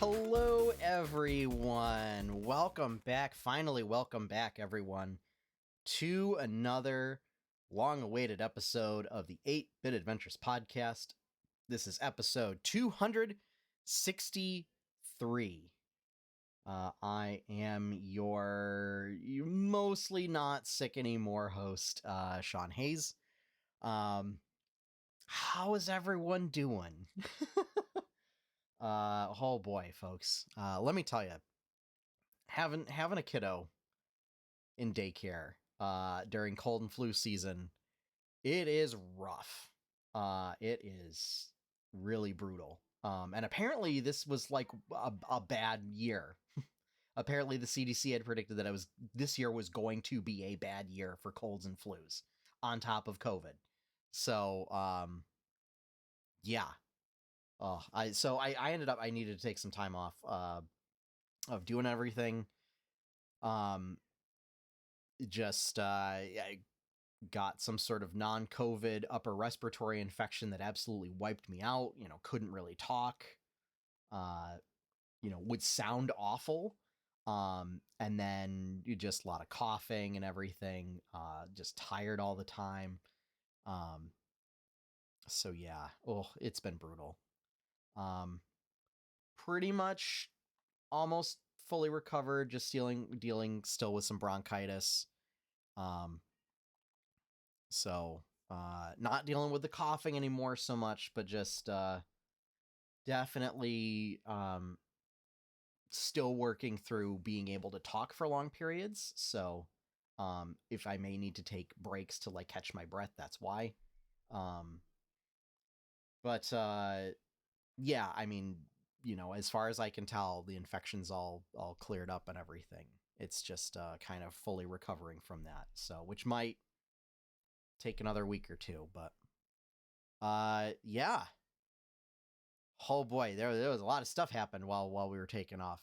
Hello, everyone. Welcome back. Finally, welcome back, everyone, to another long-awaited episode of the 8-Bit Adventures podcast. This is episode 263. I am your mostly not sick anymore host, Sean Hayes. How is everyone doing? Oh boy, folks. Let me tell you, having a kiddo in daycare during cold and flu season, it is rough. It is really brutal. And apparently this was like a bad year. Apparently the CDC had predicted that this year was going to be a bad year for colds and flus on top of COVID. So, yeah. I ended up, I needed to take some time off of doing everything. I got some sort of non-COVID upper respiratory infection that absolutely wiped me out. Couldn't really talk. Would sound awful. And then just a lot of coughing and everything. Just tired all the time. So yeah, it's been brutal. Pretty much almost fully recovered, just dealing still with some bronchitis. Not dealing with the coughing anymore so much, but just definitely still working through being able to talk for long periods. So if I may need to take breaks to like catch my breath, that's why. Yeah, I mean, as far as I can tell, the infection's all cleared up and everything. It's just kind of fully recovering from that. So, which might take another week or two, but yeah. Oh boy, there was a lot of stuff happened while we were taking off.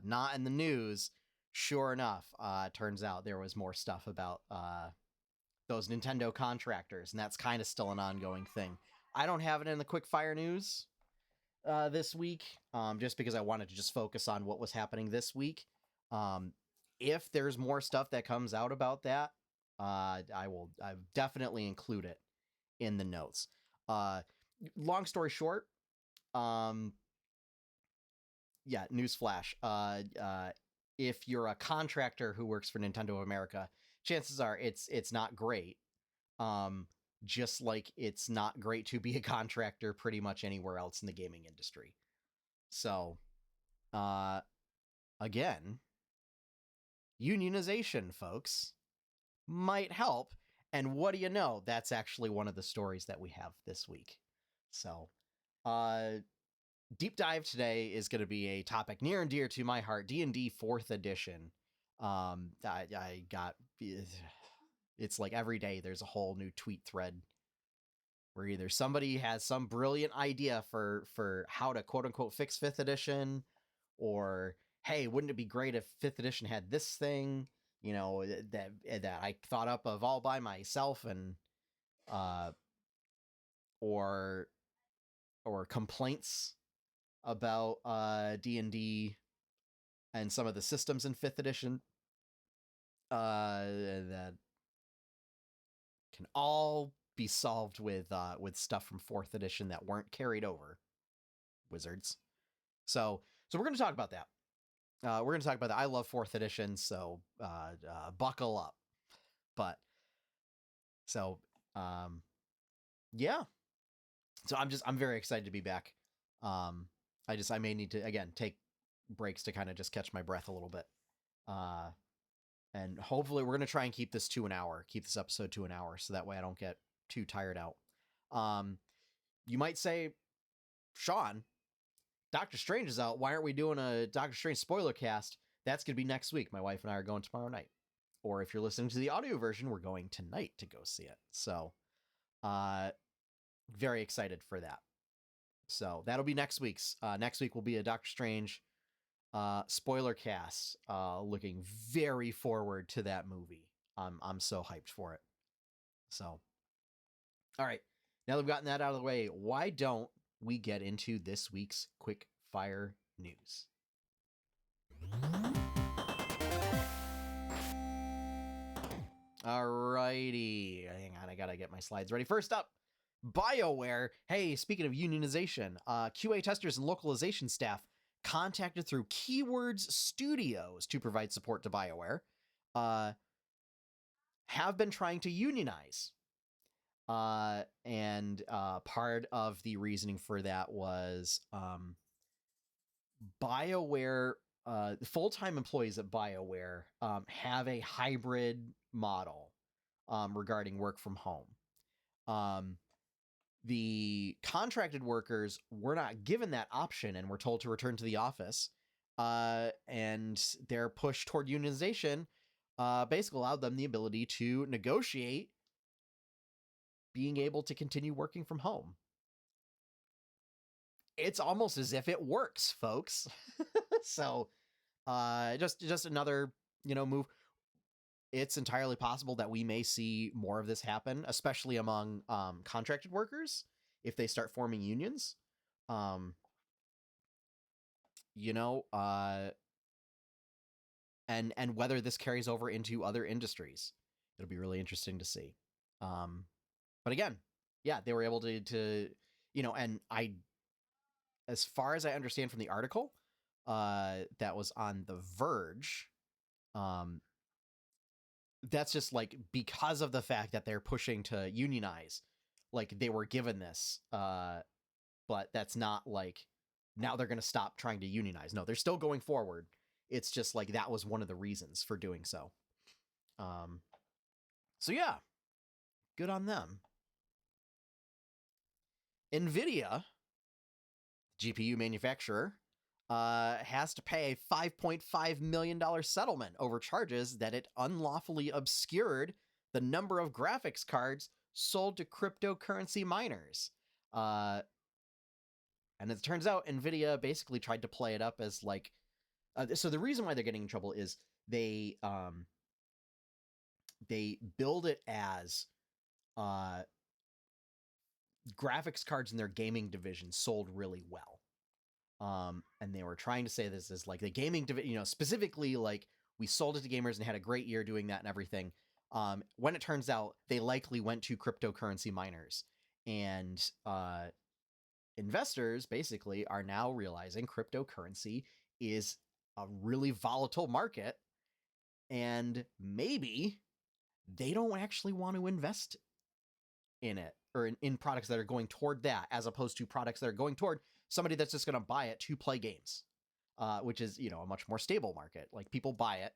Not in the news. Sure enough, turns out there was more stuff about those Nintendo contractors, and that's kind of still an ongoing thing. I don't have it in the quickfire news this week, just because I wanted to just focus on what was happening this week. If there's more stuff that comes out about that, I definitely include it in the notes. Long story short, yeah, newsflash. If you're a contractor who works for Nintendo of America, chances are it's not great. Just like it's not great to be a contractor pretty much anywhere else in the gaming industry. So, again, unionization, folks, might help. And what do you know? That's actually one of the stories that we have this week. So, deep dive today is going to be a topic near and dear to my heart, D&D 4th edition. I got... It's like every day there's a whole new tweet thread where either somebody has some brilliant idea for how to quote-unquote fix 5th edition, or, hey, wouldn't it be great if 5th edition had this thing, that I thought up of all by myself, and or complaints about D&D and some of the systems in 5th edition that can all be solved with stuff from 4th edition that weren't carried over. Wizards. So we're going to talk about that. We're going to talk about that. I love 4th edition, so buckle up. But yeah. So I'm very excited to be back. I may need to again take breaks to kind of just catch my breath a little bit. And hopefully we're going to try and keep this to an hour, keep this episode to an hour, so that way I don't get too tired out. You might say, Sean, Doctor Strange is out. Why aren't we doing a Doctor Strange spoiler cast? That's going to be next week. My wife and I are going tomorrow night. Or if you're listening to the audio version, we're going tonight to go see it. So, very excited for that. So that'll be next week's. Next week will be a Doctor Strange spoiler cast. Looking very forward to that movie. I'm so hyped for it. So, all right. Now that we've gotten that out of the way, why don't we get into this week's quick fire news. Alrighty, hang on, I gotta get my slides ready. First up, BioWare. Hey, speaking of unionization, QA testers and localization staff contacted through Keywords Studios to provide support to BioWare have been trying to unionize. And part of the reasoning for that was BioWare, full-time employees at BioWare have a hybrid model regarding work from home. The contracted workers were not given that option and were told to return to the office. And their push toward unionization basically allowed them the ability to negotiate being able to continue working from home. It's almost as if it works, folks. So just another, move. It's entirely possible that we may see more of this happen, especially among contracted workers if they start forming unions. And whether this carries over into other industries, it'll be really interesting to see. But again, yeah, they were able to and as far as I understand from the article that was on The Verge, that's just like because of the fact that they're pushing to unionize, like they were given this, but that's not like now they're going to stop trying to unionize. No, they're still going forward. It's just like that was one of the reasons for doing so. So yeah, good on them. Nvidia, GPU manufacturer, has to pay a $5.5 million settlement over charges that it unlawfully obscured the number of graphics cards sold to cryptocurrency miners. And it turns out Nvidia basically tried to play it up as like... so the reason why they're getting in trouble is they build it as graphics cards in their gaming division sold really well. And they were trying to say this is like the gaming division, specifically like we sold it to gamers and had a great year doing that and everything. When it turns out they likely went to cryptocurrency miners, and investors basically are now realizing cryptocurrency is a really volatile market, and maybe they don't actually want to invest in it or in products that are going toward that, as opposed to products that are going toward somebody that's just going to buy it to play games, which is, a much more stable market. Like people buy it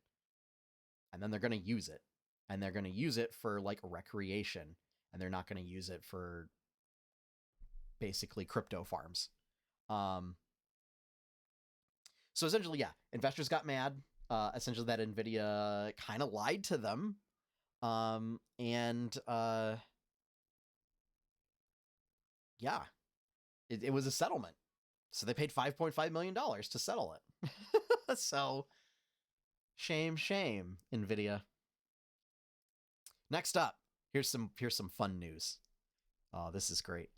and then they're going to use it, and they're going to use it for like recreation, and they're not going to use it for basically crypto farms. So essentially, yeah, investors got mad, essentially that Nvidia kind of lied to them. Yeah, it was a settlement. So they paid $5.5 million to settle it. So shame, Nvidia. Next up, here's some fun news. Oh, this is great.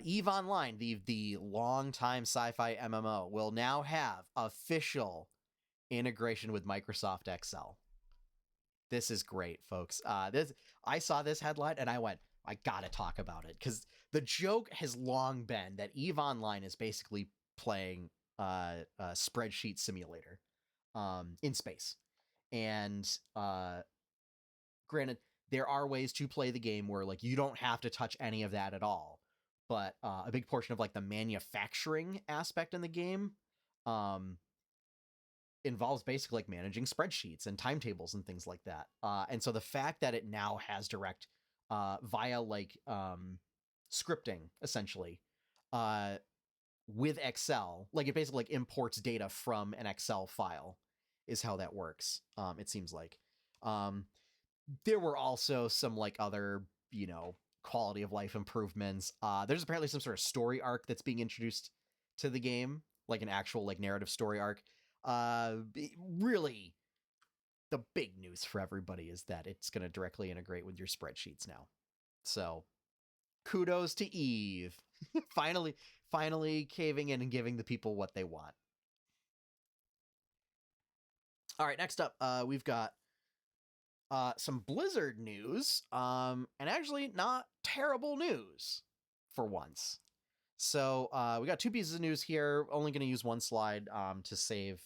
EVE Online, the longtime sci-fi MMO, will now have official integration with Microsoft Excel. This is great, folks. I saw this headline and I went, I gotta talk about it, because the joke has long been that EVE Online is basically playing a spreadsheet simulator in space. And granted, there are ways to play the game where like you don't have to touch any of that at all. But a big portion of like the manufacturing aspect in the game involves basically like managing spreadsheets and timetables and things like that. And so the fact that it now has direct via like scripting essentially with Excel, like it basically like imports data from an Excel file is how that works. It seems like there were also some like other, quality of life improvements. There's apparently some sort of story arc that's being introduced to the game, like an actual like narrative story arc. Really, the big news for everybody is that it's going to directly integrate with your spreadsheets now. So kudos to EVE. finally caving in and giving the people what they want. All right, next up, we've got some Blizzard news, and actually not terrible news for once. So we got two pieces of news here. Only going to use one slide to save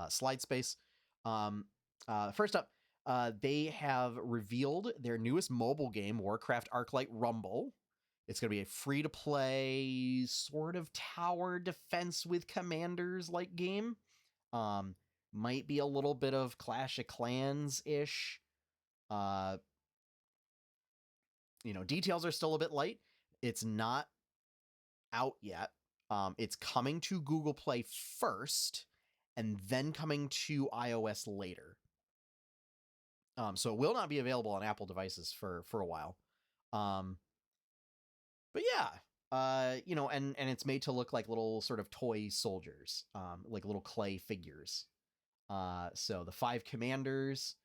slide space. First up, they have revealed their newest mobile game, Warcraft Arclight Rumble. It's going to be a free-to-play sort of tower defense with commanders like game. Might be a little bit of Clash of Clans-ish. Details are still a bit light. It's not out yet. It's coming to Google Play first, and then coming to iOS later. So it will not be available on Apple devices for a while. But yeah, and it's made to look like little sort of toy soldiers, like little clay figures. So the 5 commanders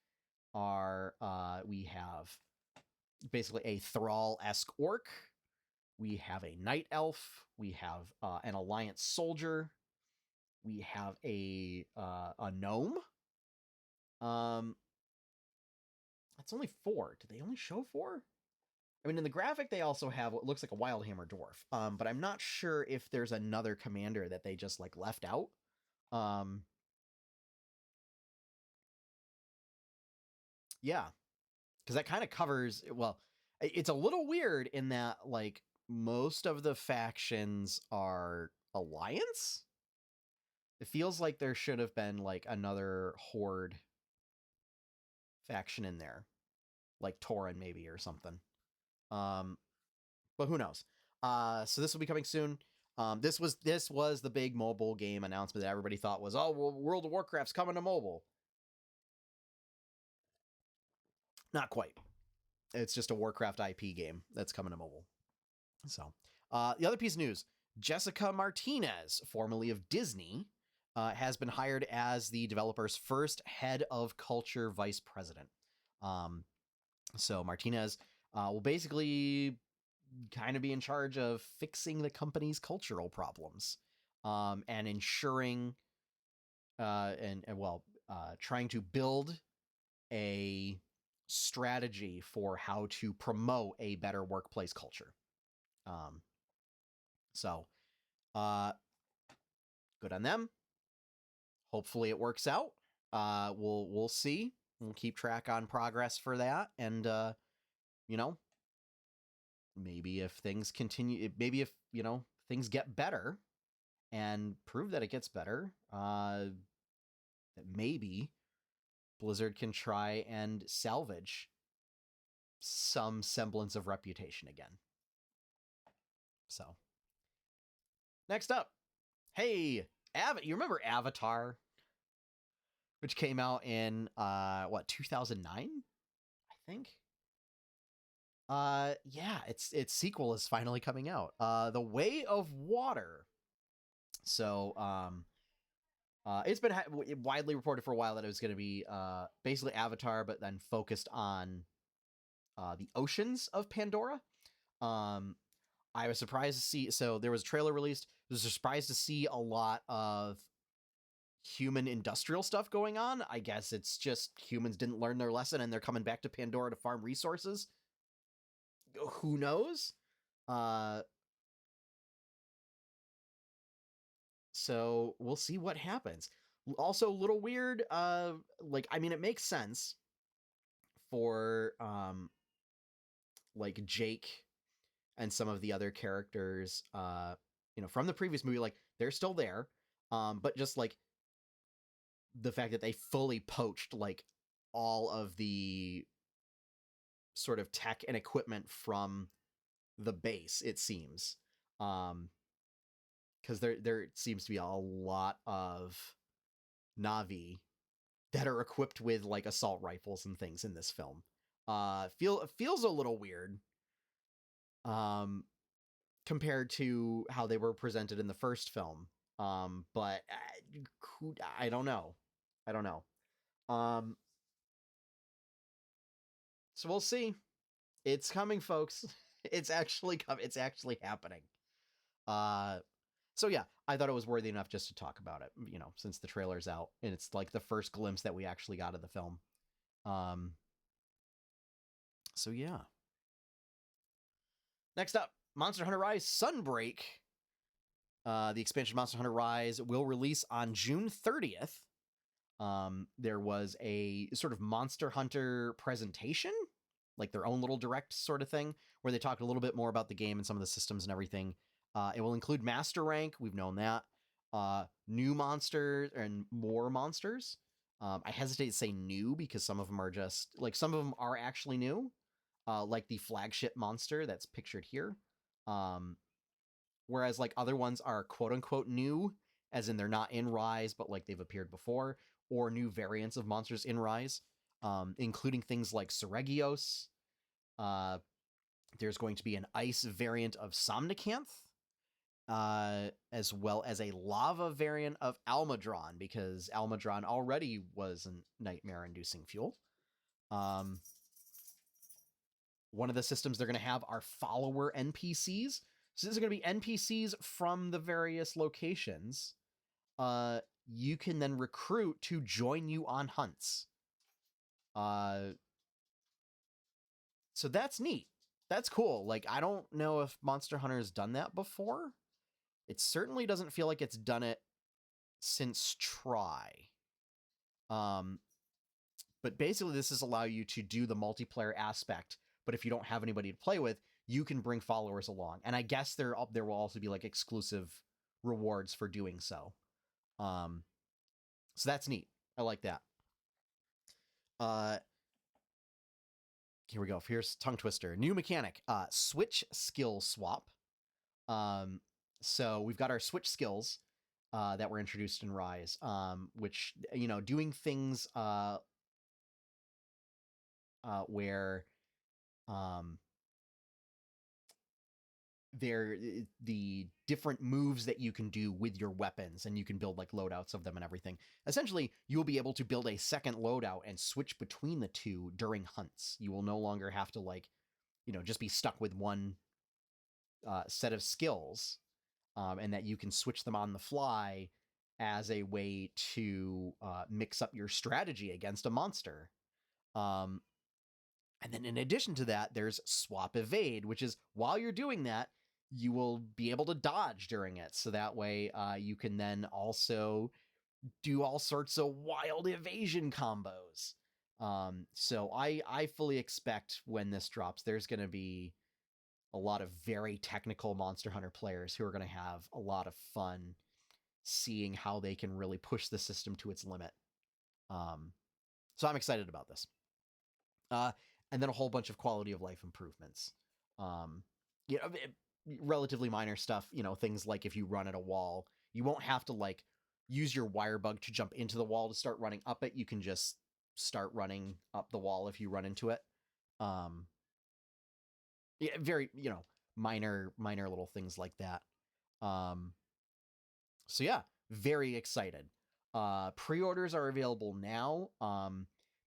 are we have basically a Thrall-esque orc. We have a night elf. We have an alliance soldier. We have a gnome. That's only 4. Did they only show 4? I mean, in the graphic, they also have what looks like a Wildhammer dwarf. But I'm not sure if there's another commander that they just like left out. Yeah, because that kind of covers. Well, it's a little weird in that like most of the factions are alliance. It feels like there should have been like another horde faction in there, like Tauren maybe or something. But who knows? So this will be coming soon. This was the big mobile game announcement that everybody thought was, oh, well, World of Warcraft's coming to mobile. Not quite. It's just a Warcraft IP game that's coming to mobile. So the other piece of news: Jessica Martinez, formerly of Disney, has been hired as the developer's first head of culture vice president. So Martinez will basically kind of be in charge of fixing the company's cultural problems, and ensuring, trying to build a strategy for how to promote a better workplace culture. So good on them. Hopefully it works out. We'll see. We'll keep track on progress for that, and maybe if things continue, maybe if things get better, and prove that it gets better, that maybe Blizzard can try and salvage some semblance of reputation again. So next up, hey, you remember Avatar, which came out in 2009, I think. Yeah, its sequel is finally coming out. The Way of Water. So it's been widely reported for a while that it was going to be basically Avatar, but then focused on the oceans of Pandora. I was surprised to see. So there was a trailer released. I was surprised to see a lot of human industrial stuff going on. I guess it's just humans didn't learn their lesson and they're coming back to Pandora to farm resources. Who knows? So we'll see what happens. Also, a little weird. It makes sense for like Jake and some of the other characters, from the previous movie. Like they're still there, but just like the fact that they fully poached like all of the sort of tech and equipment from the base, it seems. Because there seems to be a lot of Na'vi that are equipped with like assault rifles and things in this film. Feels a little weird, compared to how they were presented in the first film. But I don't know. So we'll see. It's coming, folks. It's actually happening. So yeah, I thought it was worthy enough just to talk about it, since the trailer's out and it's like the first glimpse that we actually got of the film. So yeah. Next up, Monster Hunter Rise Sunbreak. The expansion Monster Hunter Rise will release on June 30th. There was a sort of Monster Hunter presentation, like their own little direct sort of thing, where they talked a little bit more about the game and some of the systems and everything. It will include Master Rank. We've known that. New monsters and more monsters. I hesitate to say new because some of them are just, like, some of them are actually new, like the flagship monster that's pictured here. Whereas, like, other ones are quote-unquote new, as in they're not in Rise, but, like, they've appeared before, or new variants of monsters in Rise, including things like Seregios. There's going to be an ice variant of Somnicanth, as well as a lava variant of Almadron, because Almadron already was a nightmare-inducing fuel. One of the systems they're going to have are follower NPCs. So these are going to be NPCs from the various locations. You can then recruit to join you on hunts. So that's neat. That's cool. Like, I don't know if Monster Hunter has done that before. It certainly doesn't feel like it's done it since Try. But basically this is allow you to do the multiplayer aspect, but if you don't have anybody to play with, you can bring followers along. And I guess there will also be like exclusive rewards for doing so. So that's neat. I like that. Here we go. Here's tongue twister. New mechanic. Switch skill swap. So we've got our switch skills that were introduced in Rise, which, doing things where the different moves that you can do with your weapons, and you can build like loadouts of them and everything. Essentially, you will be able to build a second loadout and switch between the two during hunts. You will no longer have to just be stuck with one set of skills, and that you can switch them on the fly as a way to mix up your strategy against a monster. And then in addition to that, there's swap evade, which is while you're doing that, you will be able to dodge during it. So that way you can then also do all sorts of wild evasion combos. So I fully expect when this drops, there's going to be a lot of very technical Monster Hunter players who are going to have a lot of fun seeing how they can really push the system to its limit. So I'm excited about this. And then a whole bunch of quality of life improvements. Relatively minor stuff, things like if you run at a wall, you won't have to use your wire bug to jump into the wall to start running up it. You can just start running up the wall if you run into it. Very, minor little things like that. So yeah, very excited. Pre-orders are available now.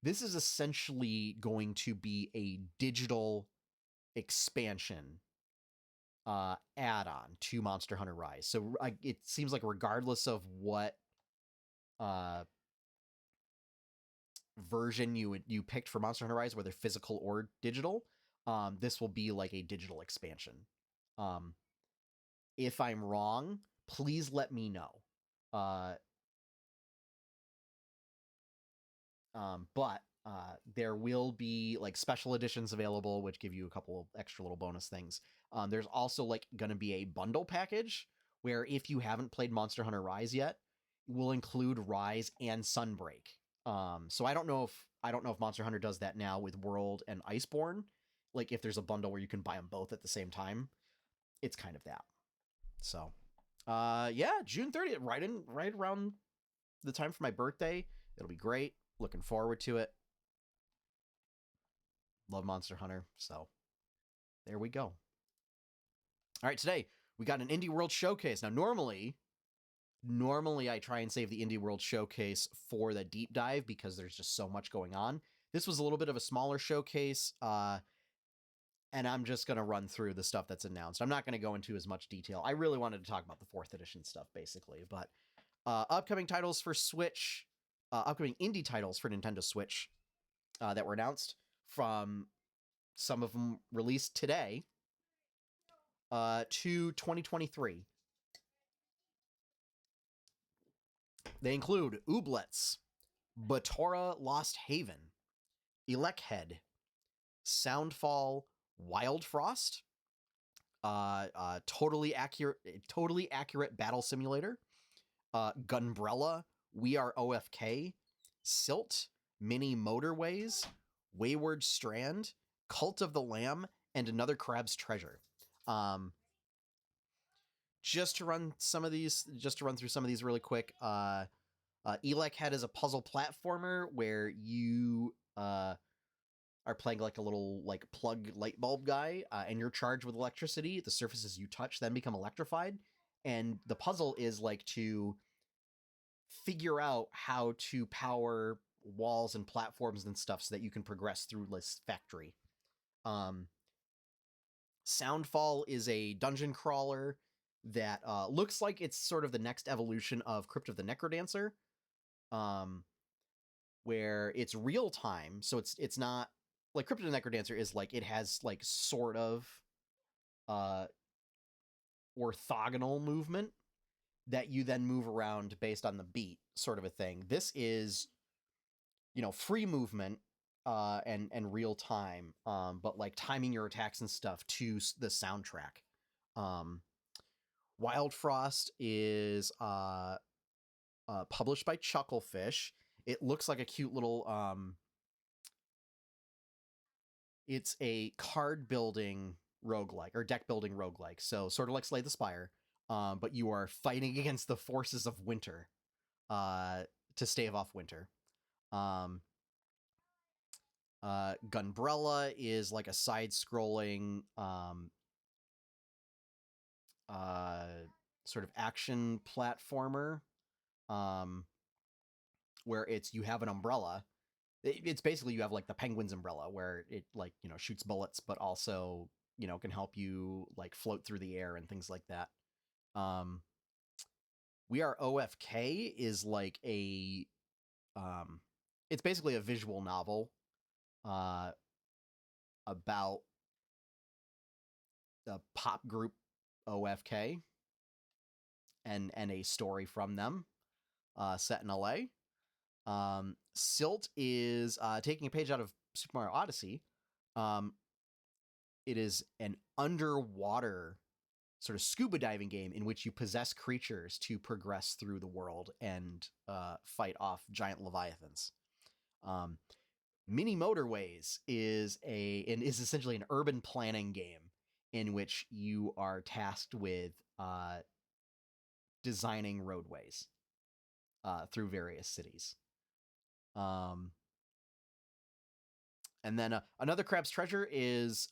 This is essentially going to be a digital expansion add-on to Monster Hunter Rise. So it seems like regardless of what version you picked for Monster Hunter Rise, whether physical or digital, this will be like a digital expansion. If I'm wrong, please let me know. But there will be special editions available, which give you a couple of extra little bonus things. There's also going to be a bundle package where if you haven't played Monster Hunter Rise yet, will include Rise and Sunbreak. So I don't know if Monster Hunter does that now with World and Iceborne. If there's a bundle where you can buy them both at the same time, it's kind of that. So, yeah, June 30th, right around the time for my birthday. It'll be great. Looking forward to it. Love Monster Hunter, so there we go. All right, today we got an Indie World Showcase. Now, normally I try and save the Indie World Showcase for the deep dive because there's just so much going on. This was a little bit of a smaller showcase. and I'm just going to run through the stuff that's announced. I'm not going to go into as much detail. I really wanted to talk about the 4th edition stuff, basically. But upcoming titles for Switch, upcoming indie titles for Nintendo Switch that were announced, from some of them released today to 2023. They include Ooblets, Batora Lost Haven, Elekhead, Soundfall, Wild Frost, totally accurate battle simulator, Gunbrella, We Are OFK, Silt, Mini Motorways, Wayward Strand, Cult of the Lamb, and Another Crab's Treasure. Just to run through some of these really quick. Elekhead is a puzzle platformer where you are playing like a little like plug light bulb guy, and you're charged with electricity. The surfaces you touch then become electrified, and the puzzle is like to figure out how to power walls and platforms and stuff so that you can progress through this factory. Soundfall is a dungeon crawler that looks like it's sort of the next evolution of Crypt of the Necrodancer, where it's real time, so it's not like Crypt of the Necrodancer is like it has like sort of orthogonal movement that you then move around based on the beat, sort of a thing. This is, free movement and real time, but like timing your attacks and stuff to the soundtrack. Wild Frost is published by Chucklefish. It looks like a cute little it's a card building roguelike or deck building roguelike. So sort of like Slay the Spire, but you are fighting against the forces of winter to stave off winter. Gunbrella is like a side-scrolling sort of action platformer, where you have an umbrella. It's basically you have like the Penguin's umbrella, where it like shoots bullets, but also can help you like float through the air and things like that. We Are OFK is like a it's basically a visual novel about the pop group OFK and a story from them, set in LA. Silt is taking a page out of Super Mario Odyssey. It is an underwater sort of scuba diving game in which you possess creatures to progress through the world and fight off giant leviathans. Mini Motorways is essentially an urban planning game in which you are tasked with designing roadways through various cities. And then Another Crab's Treasure is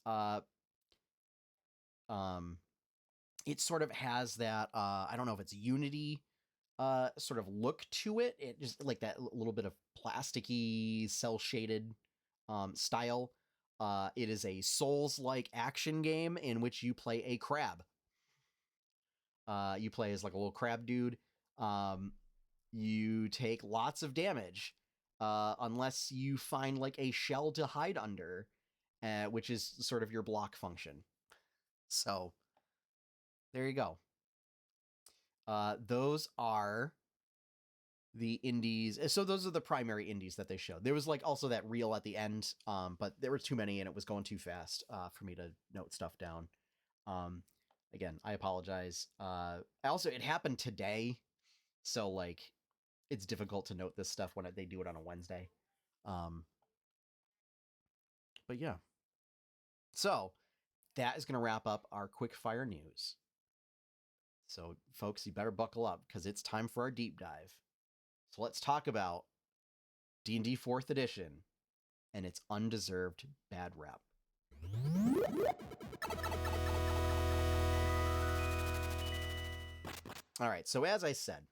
it sort of has that I don't know if it's Unity sort of look to it. It just like that little bit of plasticky cell shaded style. It is a Souls-like action game in which you play a crab. You play as like a little crab dude. You take lots of damage unless you find like a shell to hide under, which is sort of your block function. So there you go. Those are the indies. So those are the primary indies that they showed. There was like also that reel at the end, but there were too many and it was going too fast for me to note stuff down. Again, I apologize. Also, it happened today, so like it's difficult to note this stuff when they do it on a Wednesday. But yeah. So that is going to wrap up our quickfire news. So folks, you better buckle up because it's time for our deep dive. So let's talk about D&D 4th edition and its undeserved bad rap. All right, so as I said,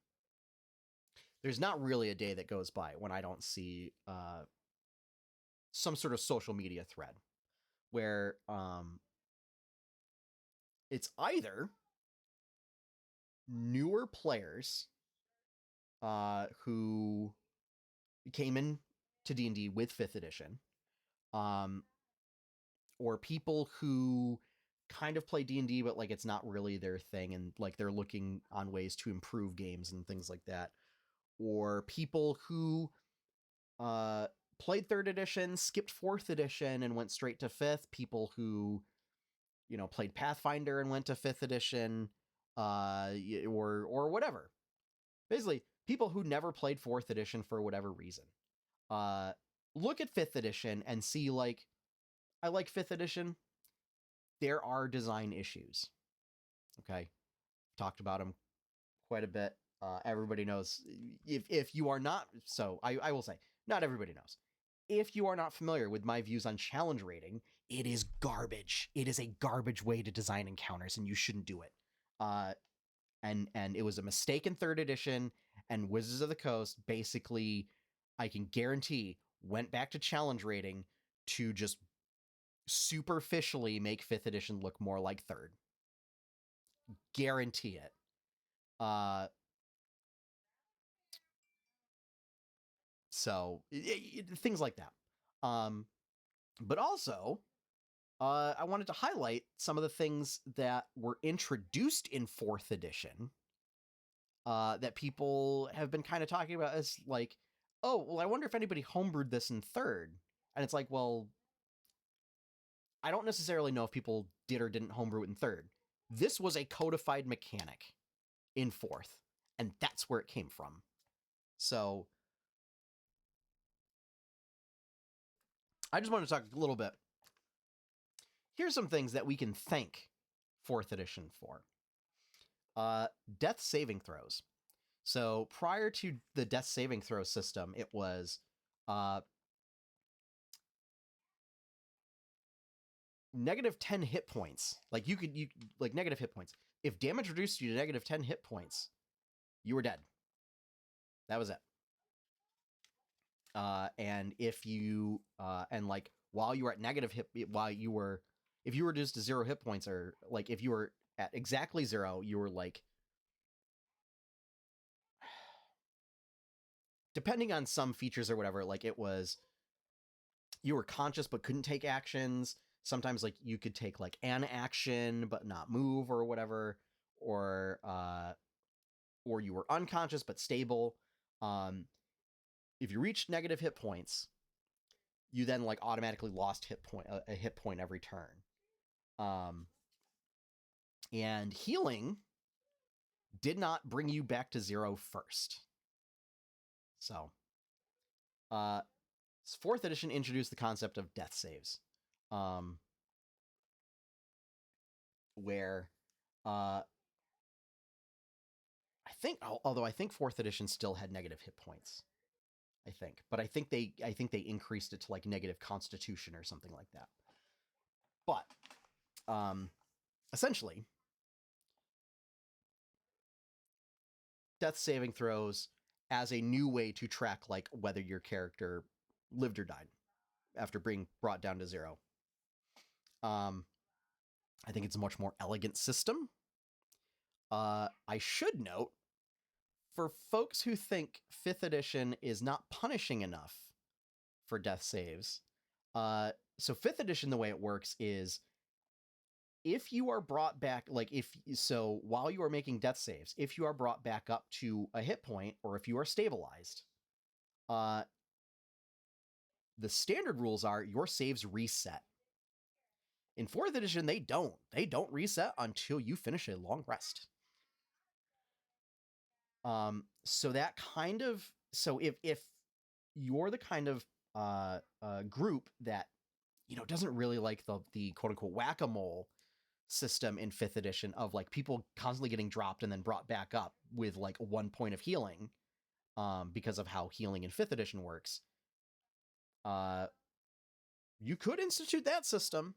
there's not really a day that goes by when I don't see some sort of social media thread where it's either newer players who came in to D&D with 5th edition, or people who kind of play D&D but like it's not really their thing, and like they're looking on ways to improve games and things like that, or people who played 3rd edition, skipped 4th edition and went straight to 5th, people who, you know, played Pathfinder and went to 5th edition, or whatever. Basically, people who never played 4th edition for whatever reason. Look at 5th edition and see, like, I like 5th edition. There are design issues. Okay? Talked about them quite a bit. Everybody knows. If you are not, so I will say, not everybody knows. If you are not familiar with my views on challenge rating, it is garbage. It is a garbage way to design encounters, and you shouldn't do it. And it was a mistake in 3rd edition, and Wizards of the Coast basically, I can guarantee, went back to challenge rating to just superficially make 5th edition look more like 3rd. Guarantee it. So things like that. But also, I wanted to highlight some of the things that were introduced in 4th edition that people have been kind of talking about as like, oh, well, I wonder if anybody homebrewed this in 3rd. And it's like, well, I don't necessarily know if people did or didn't homebrew it in 3rd. This was a codified mechanic in 4th, and that's where it came from. So I just want to talk a little bit. Here's some things that we can thank 4th edition for. Death saving throws. So prior to the death saving throw system, it was negative 10 hit points. Like you like negative hit points. If damage reduced you to negative 10 hit points, you were dead. That was it. And if you and like while you were at negative hit, if you were reduced to 0 hit points, or like if you were at exactly 0, you were like, depending on some features or whatever, like it was, you were conscious but couldn't take actions. Sometimes like you could take like an action but not move or whatever, or you were unconscious but stable. If you reached negative hit points, you then like automatically lost a hit point every turn. And healing did not bring you back to 0 first. So 4th edition introduced the concept of death saves, where I think, although I think 4th edition still had negative hit points, but I think they increased it to like negative constitution or something like that. But essentially, death saving throws as a new way to track like whether your character lived or died after being brought down to 0. I think it's a much more elegant system. I should note, for folks who think 5th edition is not punishing enough for death saves, so 5th edition, the way it works is, if you are brought back, like while you are making death saves, if you are brought back up to a hit point, or if you are stabilized, the standard rules are your saves reset. In 4th edition, they don't reset until you finish a long rest. So that kind of, so if you're the kind of group that, you know, doesn't really like the quote unquote whack-a-mole system in 5th edition of like people constantly getting dropped and then brought back up with like 1 point of healing, because of how healing in 5th edition works, you could institute that system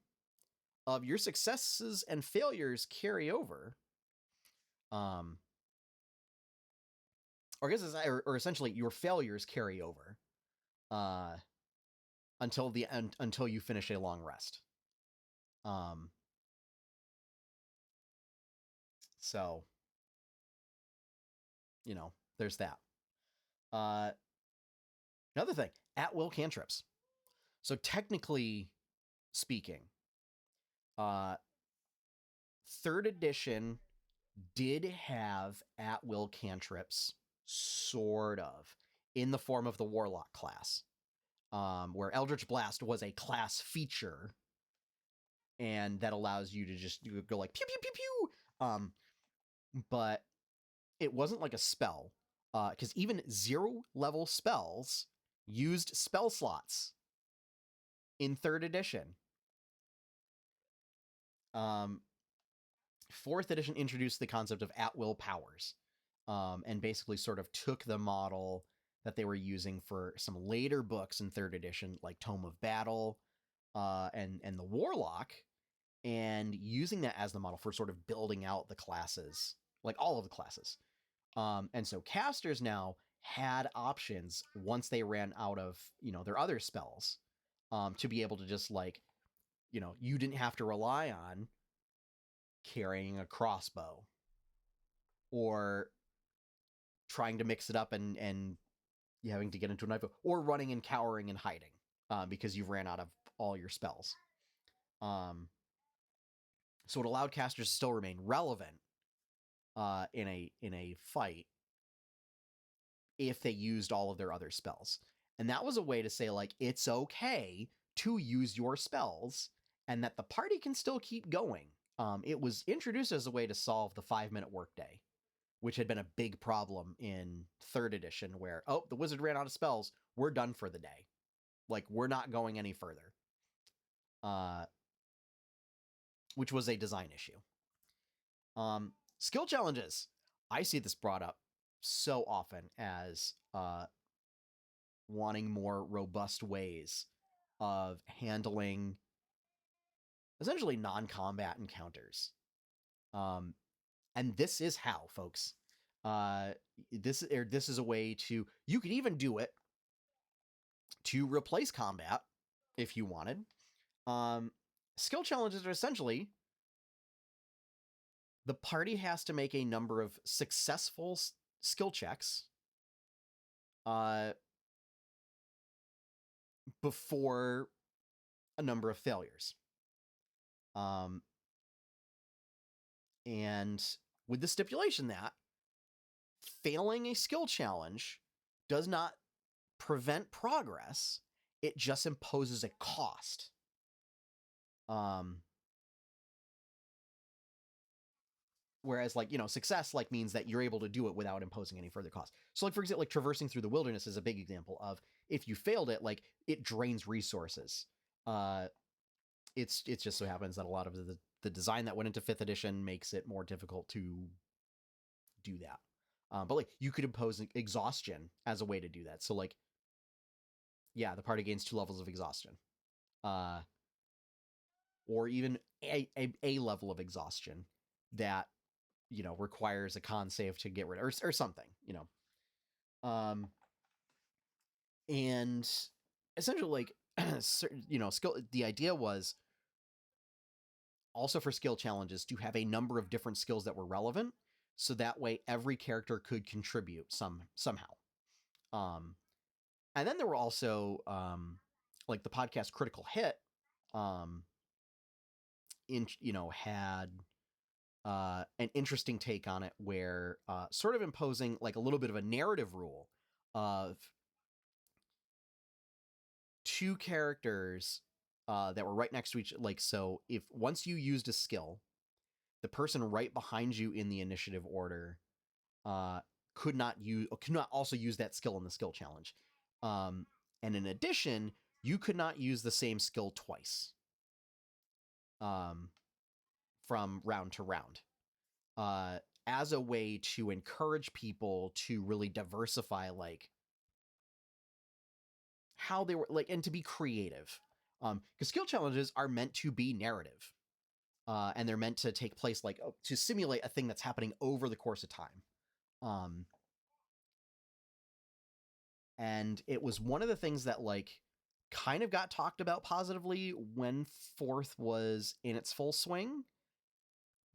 of your successes and failures carry over, or I guess or essentially your failures carry over until the end, until you finish a long rest. So, you know, there's that. Another thing, at will cantrips. So technically speaking, uh, third edition did have at will cantrips, sort of, in the form of the warlock class, where Eldritch Blast was a class feature, and that allows you to just go like pew pew pew pew. But it wasn't like a spell, because even 0 level spells used spell slots in third edition. Fourth edition introduced the concept of at-will powers, and basically sort of took the model that they were using for some later books in third edition, like Tome of Battle, and the Warlock, and using that as the model for sort of building out the classes, like all of the classes. And so casters now had options once they ran out of, their other spells, to be able to just like, you didn't have to rely on carrying a crossbow or trying to mix it up and you having to get into a knife, or running and cowering and hiding, because you've ran out of all your spells. So it allowed casters to still remain relevant in a fight if they used all of their other spells. And that was a way to say, like, it's okay to use your spells and that the party can still keep going. It was introduced as a way to solve the 5-minute workday, which had been a big problem in third edition, where, oh, the wizard ran out of spells, we're done for the day. Like, we're not going any further. Which was a design issue. Skill challenges. I see this brought up so often as wanting more robust ways of handling essentially non-combat encounters. And this is how, folks. This is a way to, you could even do it to replace combat if you wanted. Skill challenges are essentially, the party has to make a number of successful skill checks before a number of failures. And with the stipulation that failing a skill challenge does not prevent progress, it just imposes a cost. Whereas, like, success, like, means that you're able to do it without imposing any further cost. So, like, for example, like traversing through the wilderness is a big example of, if you failed it, like, it drains resources. It's just so happens that a lot of the design that went into 5th edition makes it more difficult to do that. But, like, you could impose exhaustion as a way to do that. So, like, yeah, the party gains 2 levels of exhaustion. Or even a level of exhaustion that, requires a con save to get rid of, or something, and essentially, like, skill, the idea was also for skill challenges to have a number of different skills that were relevant, so that way every character could contribute somehow. And then there were also, like, the podcast Critical Hit, had an interesting take on it, where sort of imposing, like, a little bit of a narrative rule of 2 characters that were right next to each, like, so if once you used a skill, the person right behind you in the initiative order could not also use that skill in the skill challenge. And in addition, you could not use the same skill twice from round to round, as a way to encourage people to really diversify, like, how they were, like, and to be creative. Because skill challenges are meant to be narrative. And they're meant to take place, like, to simulate a thing that's happening over the course of time. And it was one of the things that, like, kind of got talked about positively when fourth was in its full swing,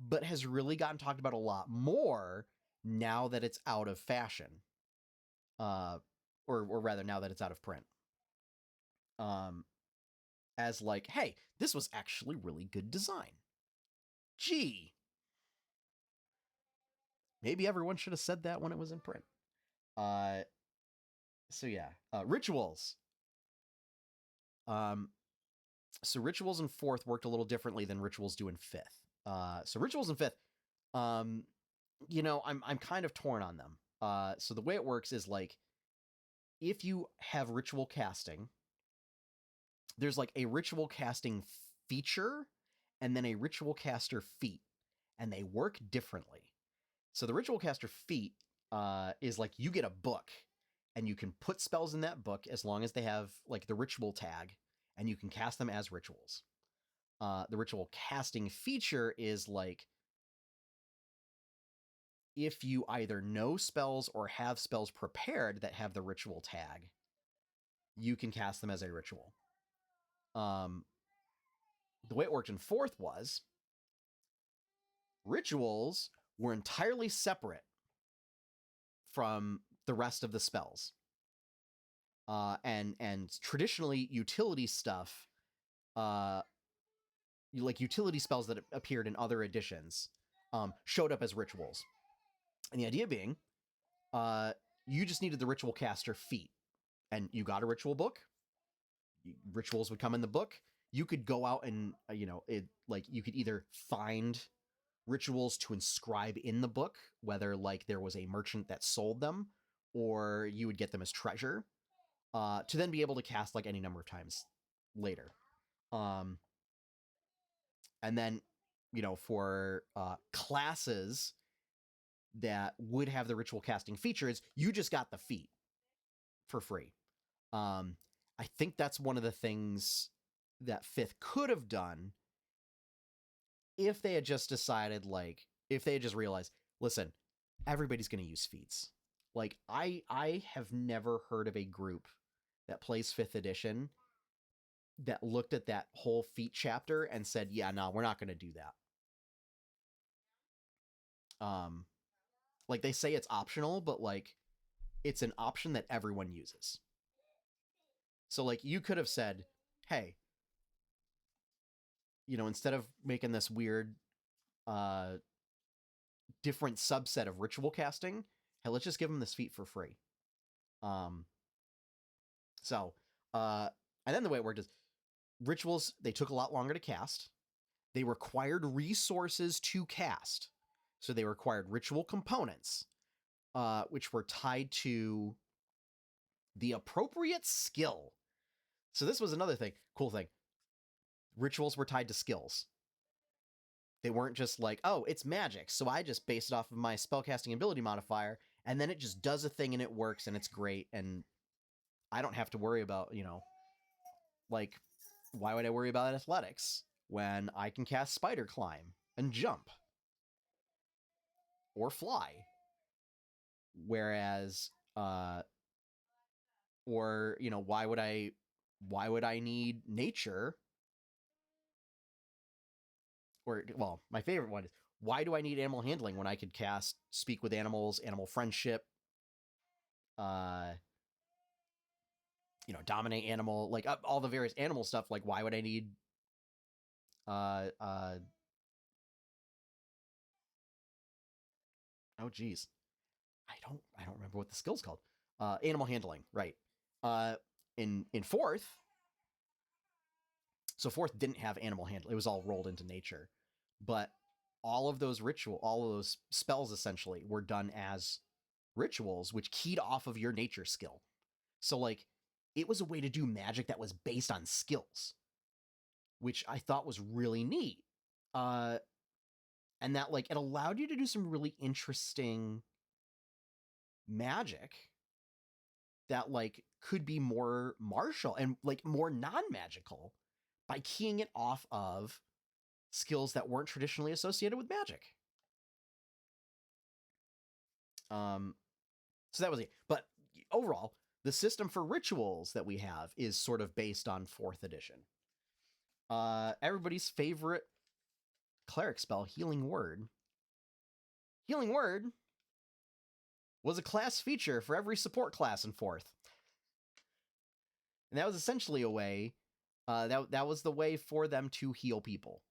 but has really gotten talked about a lot more now that it's out of fashion. Or rather, now that it's out of print. As like, hey, this was actually really good design. Gee, maybe everyone should have said that when it was in print. So yeah, rituals. So rituals in fourth worked a little differently than rituals do in fifth. So rituals in fifth, you know, I'm kind of torn on them. So the way it works is like, if you have ritual casting, there's like a ritual casting feature and then a ritual caster feat, and they work differently. So the ritual caster feat is like, you get a book and you can put spells in that book as long as they have like the ritual tag, and you can cast them as rituals. The ritual casting feature is like, if you either know spells or have spells prepared that have the ritual tag, you can cast them as a ritual. The way it worked in fourth was rituals were entirely separate from the rest of the spells. And traditionally utility stuff, like utility spells that appeared in other editions, showed up as rituals. And the idea being, you just needed the ritual caster feat, and you got a ritual book. Rituals would come in the book. You could go out and, you could either find rituals to inscribe in the book, whether like there was a merchant that sold them, or you would get them as treasure, to then be able to cast like any number of times later. And then, for classes that would have the ritual casting features, you just got the feat for free. I think that's one of the things that fifth could have done if they had just decided, like, if they had just realized, listen, everybody's going to use feats. Like, I have never heard of a group that plays 5th edition that looked at that whole feat chapter and said, yeah, no, we're not going to do that. Like, they say it's optional, but, like, it's an option that everyone uses. So, like, you could have said, hey, instead of making this weird, different subset of ritual casting, hey, let's just give them this feat for free. And then the way it worked is rituals, they took a lot longer to cast. They required resources to cast. So they required ritual components, which were tied to the appropriate skill. So this was another cool thing. Rituals were tied to skills. They weren't just like, oh, it's magic, so I just base it off of my spellcasting ability modifier, and then it just does a thing and it works and it's great, and I don't have to worry about, like, why would I worry about athletics when I can cast spider climb and jump or fly? Whereas, why would I need nature? Or, well, my favorite one is, why do I need animal handling when I could cast speak with animals, animal friendship, dominate animal, like all the various animal stuff? Like, why would I need oh geez, I don't remember what the skill's called. Animal handling, right? In fourth, so fourth didn't have animal handling; it was all rolled into nature. But all of those spells essentially were done as rituals, which keyed off of your nature skill. So like, it was a way to do magic that was based on skills, which I thought was really neat. And that, like, it allowed you to do some really interesting magic that, like, could be more martial and, like, more non-magical by keying it off of skills that weren't traditionally associated with magic. So that was it. But overall, The system for rituals that we have is sort of based on 4th edition. Everybody's favorite cleric spell, Healing Word. Healing Word was a class feature for every support class in 4th. And that was essentially a way, that was the way for them to heal people.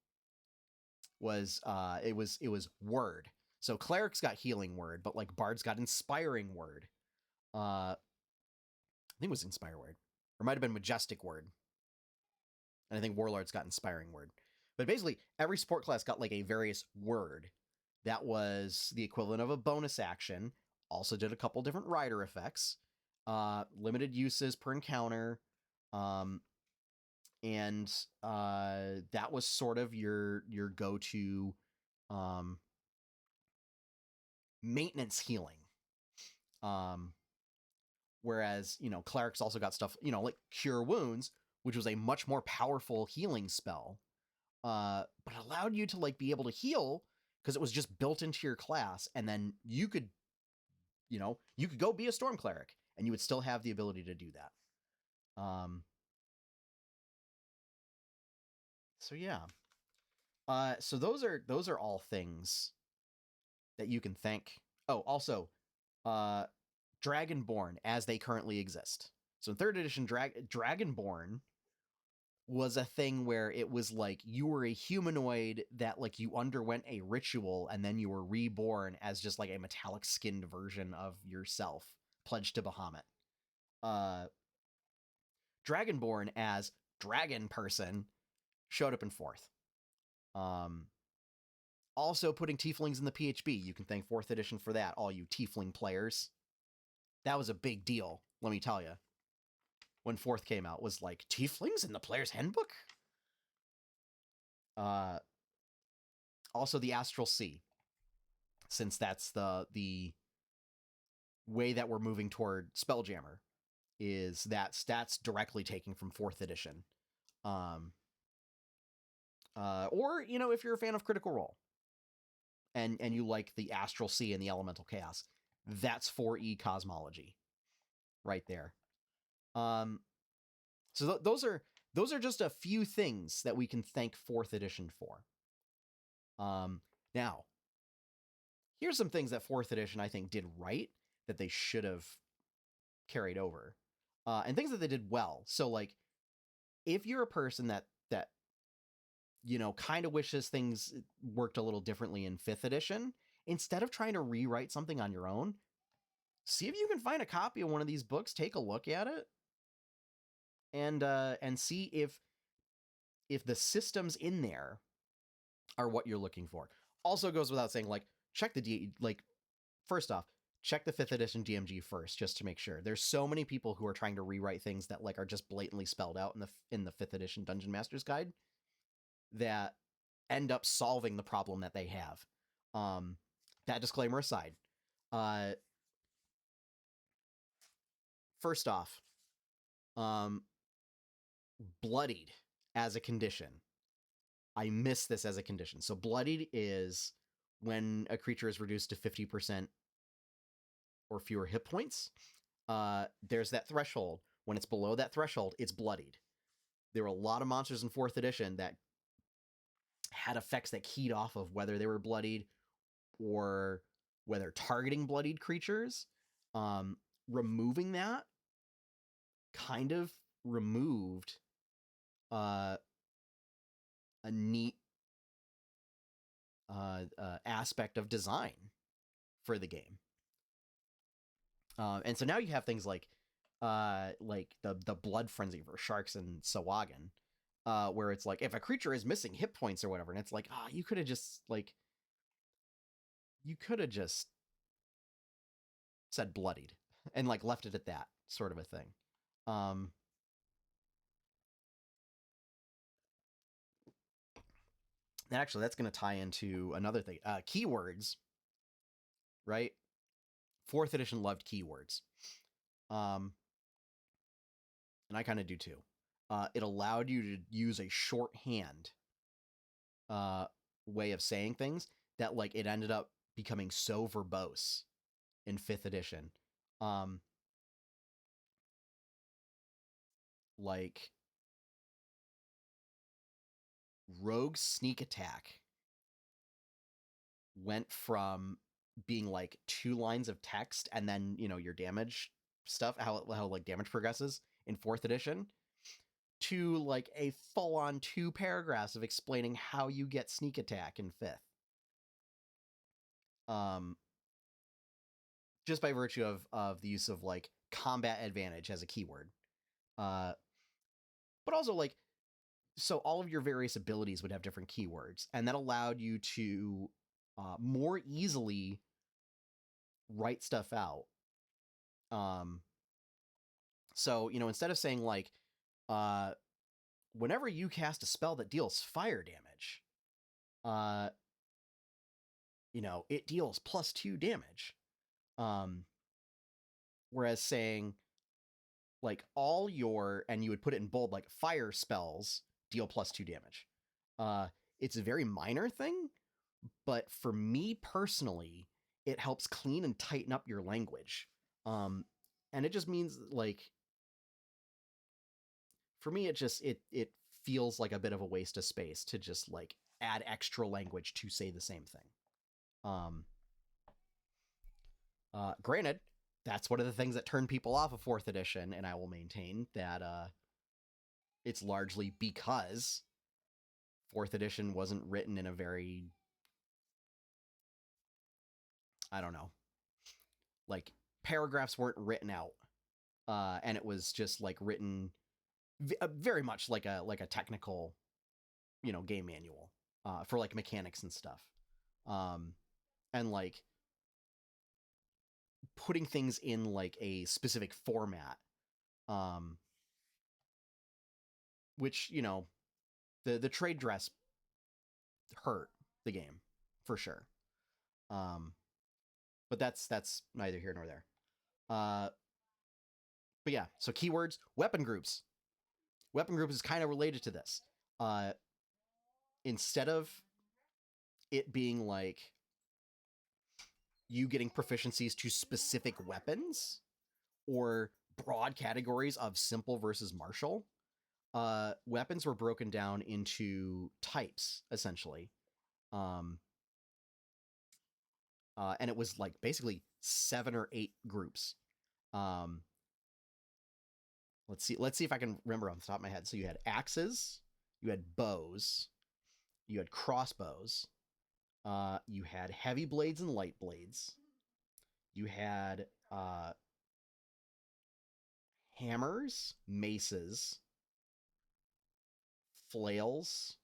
It was Word. So clerics got Healing Word, but like bards got Inspiring Word. I think it was Inspire Word. Or it might have been Majestic Word. And I think Warlords got Inspiring Word. But basically, every support class got like a various word that was the equivalent of a bonus action. Also did a couple different rider effects. Limited uses per encounter. And that was sort of your go-to maintenance healing. Whereas, clerics also got stuff, like Cure Wounds, which was a much more powerful healing spell, but allowed you to like be able to heal because it was just built into your class, and then you could go be a storm cleric, and you would still have the ability to do that. So yeah. So those are all things that you can thank. Oh, also, Dragonborn as they currently exist. So in 3rd edition, Dragonborn was a thing where it was like you were a humanoid that like you underwent a ritual and then you were reborn as just like a metallic skinned version of yourself, pledged to Bahamut. Dragonborn as dragon person showed up in 4th. Also putting tieflings in the PHB. You can thank 4th edition for that, all you tiefling players. That was a big deal, let me tell you. When 4th came out, was like, tieflings in the player's handbook? Also the Astral Sea, since that's the way that we're moving toward Spelljammer, is that stats directly taken from 4th edition. Or, if you're a fan of Critical Role, and you like the Astral Sea and the Elemental Chaos, that's 4E cosmology right there. So those are just a few things that we can thank 4th edition for. Now, here's some things that 4th edition I think did right that they should have carried over, and things that they did well. So like, if you're a person that kind of wishes things worked a little differently in 5th edition, instead of trying to rewrite something on your own, see if you can find a copy of one of these books, take a look at it, and see if the systems in there are what you're looking for. Also goes without saying, like, check first off, check the 5th edition DMG first, just to make sure. There's so many people who are trying to rewrite things that like are just blatantly spelled out in the 5th edition Dungeon Master's Guide that end up solving the problem that they have. That disclaimer aside, first off, bloodied as a condition. I miss this as a condition. So bloodied is when a creature is reduced to 50% or fewer hit points. There's that threshold. When it's below that threshold, it's bloodied. There were a lot of monsters in 4th edition that had effects that keyed off of whether they were bloodied or whether targeting bloodied creatures. Removing that kind of removed a neat aspect of design for the game. And so now you have things like the blood frenzy for sharks and Sawagan, where it's like if a creature is missing hit points or whatever, and it's like, you could have just said bloodied and like left it at that sort of a thing. Actually, that's going to tie into another thing. Keywords, right? 4th edition loved keywords. And I kind of do too. It allowed you to use a shorthand way of saying things that like it ended up becoming so verbose in 5th edition. like rogue sneak attack went from being like 2 lines of text and then, you know, your damage stuff, how like damage progresses in 4th edition, to like a full-on 2 paragraphs of explaining how you get sneak attack in 5th. Just by virtue of the use of like combat advantage as a keyword. But also like, so all of your various abilities would have different keywords, and that allowed you to more easily write stuff out. So, you know, instead of saying like, whenever you cast a spell that deals fire damage, you know, it deals +2 damage. Whereas saying like all your, and you would put it in bold, like fire spells deal +2 damage. It's a very minor thing, but for me personally, it helps clean and tighten up your language. And it just means like, for me, it feels like a bit of a waste of space to just like add extra language to say the same thing. Granted, that's one of the things that turned people off of 4th edition, and I will maintain that it's largely because 4th edition wasn't written in a very, I don't know, like paragraphs weren't written out, and it was just like written very much like a technical, you know, game manual for like mechanics and stuff, and like putting things in like a specific format, which, you know, the trade dress hurt the game for sure. But that's neither here nor there. But yeah, so keywords, weapon groups. Weapon groups is kind of related to this. Instead of it being like you getting proficiencies to specific weapons or broad categories of simple versus martial, weapons were broken down into types, essentially. And it was like basically 7 or 8 groups. Let's see if I can remember off the top of my head. So you had axes, you had bows, you had crossbows, you had heavy blades and light blades, you had hammers, maces, flails,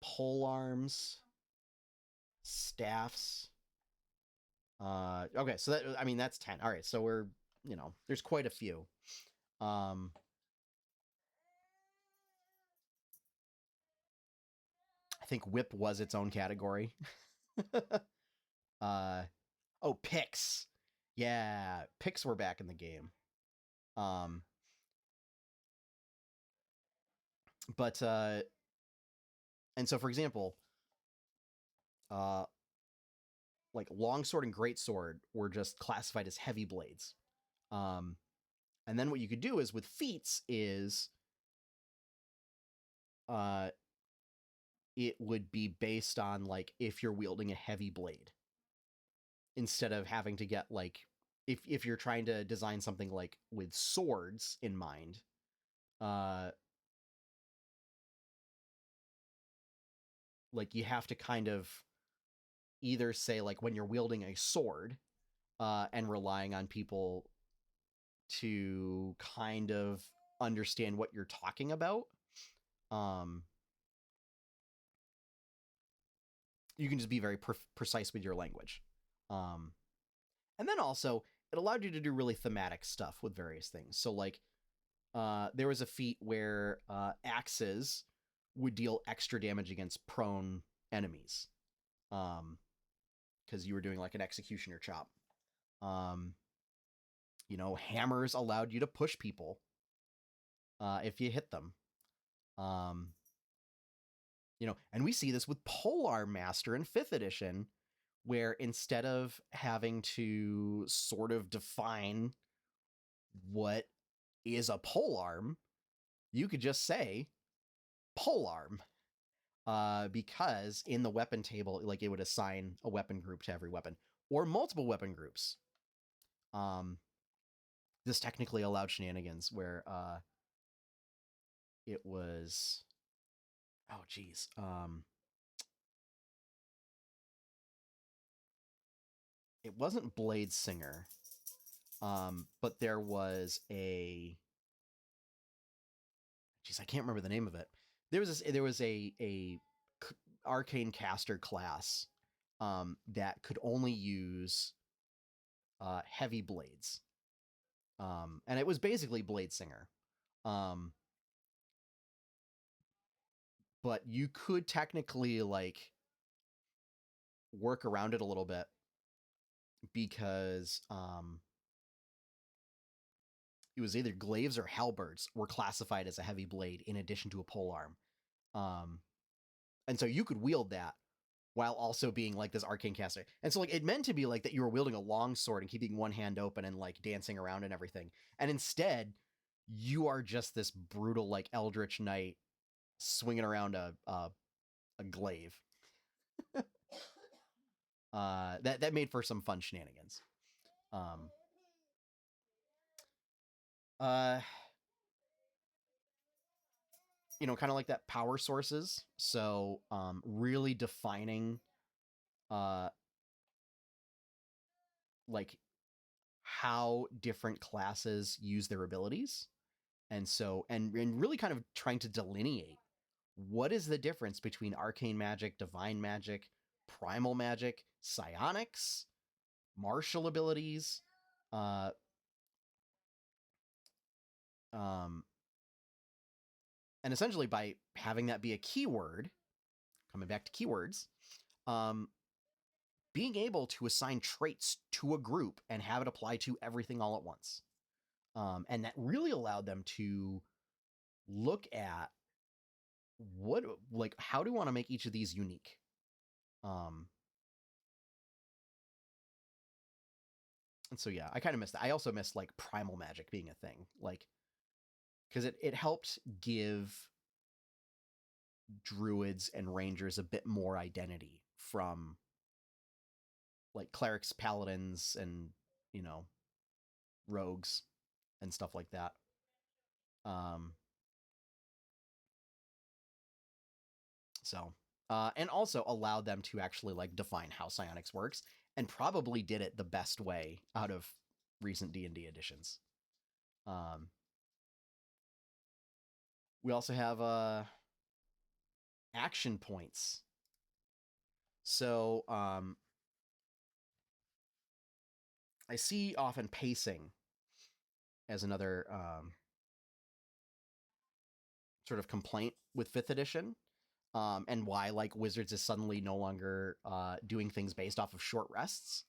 pole arms, staffs. Okay, so that, I mean, that's 10. All right, so we're, you know, there's quite a few. I think whip was its own category. Oh, picks. Yeah, picks were back in the game. But and so for example, like longsword and greatsword were just classified as heavy blades. And then what you could do is with feats is it would be based on like if you're wielding a heavy blade, instead of having to get like, if you're trying to design something like with swords in mind, like you have to kind of either say like when you're wielding a sword and relying on people to kind of understand what you're talking about, you can just be very precise with your language. And then also, it allowed you to do really thematic stuff with various things. So like, there was a feat where axes would deal extra damage against prone enemies, because you were doing like an executioner chop. You know, hammers allowed you to push people if you hit them. You know, and we see this with Polearm Master in 5th edition, where instead of having to sort of define what is a polearm, you could just say polearm. Because in the weapon table, like it would assign a weapon group to every weapon, or multiple weapon groups. This technically allowed shenanigans where it was, oh geez, it wasn't Blade Singer, but there was a, geez, I can't remember the name of it. There was a arcane caster class that could only use heavy blades, and it was basically Blade Singer. But you could technically like work around it a little bit because it was either glaives or halberds were classified as a heavy blade in addition to a polearm. And so you could wield that while also being like this arcane caster. And so like it meant to be like that you were wielding a long sword and keeping one hand open and like dancing around and everything. And instead, you are just this brutal like eldritch knight swinging around a glaive. That made for some fun shenanigans. You know, kind of like that power sources. So really defining like how different classes use their abilities. And so, and really kind of trying to delineate what is the difference between arcane magic, divine magic, primal magic, psionics, martial abilities, and essentially by having that be a keyword, coming back to keywords, being able to assign traits to a group and have it apply to everything all at once. And that really allowed them to look at what, like, how do we want to make each of these unique? And so, yeah, I kind of missed that. I also missed like primal magic being a thing, like, because it helped give druids and rangers a bit more identity from like clerics, paladins, and, you know, rogues and stuff like that. So, and also allowed them to actually like define how psionics works, and probably did it the best way out of recent D&D editions. We also have action points. So I see often pacing as another sort of complaint with 5th edition, and why like Wizards is suddenly no longer doing things based off of short rests.